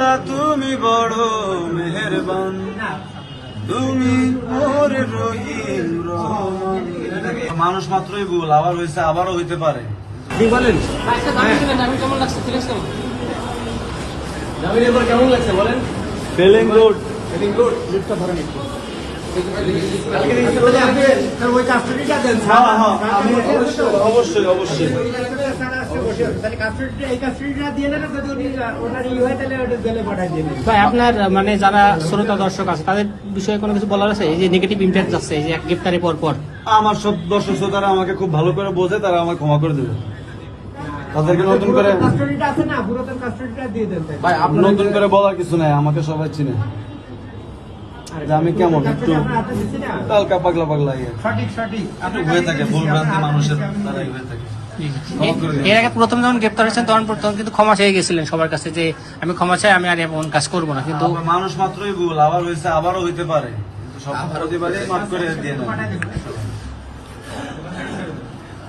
খোদা তুমি বড় মেহেরবান, তুমি মোর রহিম রহমান। মানুষ মাত্রই ভুল, আবার হয়েছে, আবারও হইতে পারে। কি বলেন? কেমন লাগছে? কেমন লাগছে বলেন? Feeling good. Feeling good. লিফটটা ধরেন একটু। অবশ্যই অবশ্যই। ভাই আপনার মানে যারা শ্রোতা দর্শক আছে তাদের বিষয়ে কোনো কিছু বলার আছে? এই যে নেগেটিভ ইম্প্যাক্ট যাচ্ছে এই যে গ্রেফতারের পর আমার সব দর্শক শ্রোতারা আমাকে খুব ভালো করে বোঝে, তারা আমাকে ক্ষমা করে দেবে। তাদেরকে নতুন করে ভাই আপনি নতুন করে বলার কিছু নাই, আমাকে সবাই চিনে যে আমি কেমন একটু হালকা পাগলা পাগলা একটু হয়ে থাকে, ভুল ভ্রান্তি মানুষের দ্বারাই হয়ে থাকে। এর আগে প্রথম যখন গ্রেপ্তার হয়েছেন তখন কিন্তু ক্ষমা চেয়ে গেছিলেন সবার কাছে যে আমি ক্ষমা চাই, আমি আর এমন কাজ করবো না, কিন্তু মানুষ মাত্রই ভুল, আবার হয়েছে, আবারও হইতে পারে, কিন্তু সব প্রতিবারই মাফ করে দিয়ে দেন।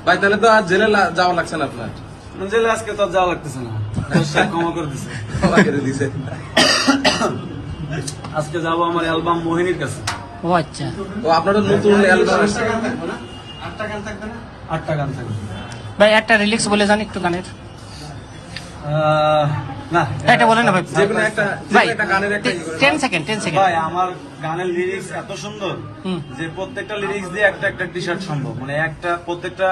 ভাই তাহলে তো আজ জেলে যাওয়া লাগছে না আপনার? জেলে আজকে তো আর যাওয়া লাগতেছে না, ক্ষমা করে দিছে। ক্ষমা করে দিছে। আজকে যাবো আমার অ্যালবাম মোহিনীর কাছে। ও আচ্ছা, ও আপনারও নতুন অ্যালবাম আসছে? 8টা গান থাকবে না? 8টা গান থাকবে। ভাই একটা রিলিক্স বলে যান একটু গানের। না এটা বলেন না ভাই, যেকোনো একটা ভাই গানের একটা 10 সেকেন্ড ভাই, আমার গানের লিরিক্স এত সুন্দর যে প্রত্যেকটা লিরিক্স দিয়ে একটা একটা টি শার্ট সম্ভব, মানে প্রত্যেকটা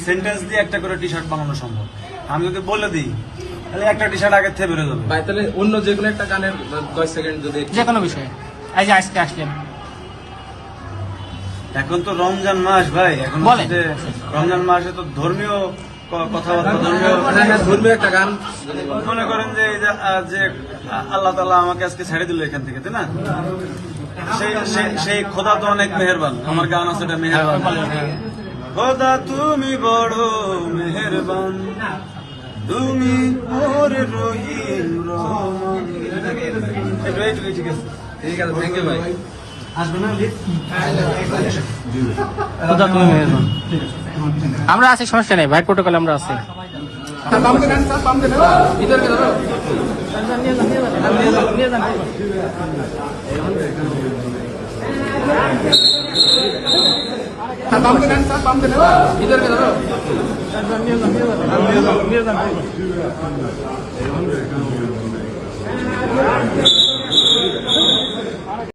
সেন্টেন্স দিয়ে একটা করে টি শার্ট বানানো সম্ভব। আমি যদি বলে দিই তাহলে একটা টি শার্ট আগের থেকে বেরো যাবে। ভাই তাহলে অন্য যেকোনো একটা গানের 10 সেকেন্ড যদি যে কোনো বিষয়ে। এই যে আজকে আসলেন, এখন তো রমজান মাস ভাই, এখন বলেন। রমজান মাসে তো ধর্মীয় কথাবার্তা, ধর্মীয় একটা গান মনে করেন যে এই যে আল্লাহ তাআলা আমাকে আজকে ছেড়ে দিল এখান থেকে, তাই না? সেই খোদা তো অনেক মেহেরবান। আমার গান আছে এটা মেহেরবান। খোদা তুমি বড় মেহেরবান, তুমি মোর রহিম রহমান। ঠিক আছে, ঠিক আছে, থ্যাংক ইউ ভাই। আসবে না লিড? খোদা তুমি মেহেরবান। আমরা আছি, সমস্যা নেই ভাই, প্রোটোকল আমরা আছি। ইধারকে ধরো। ইধারকে ধরো।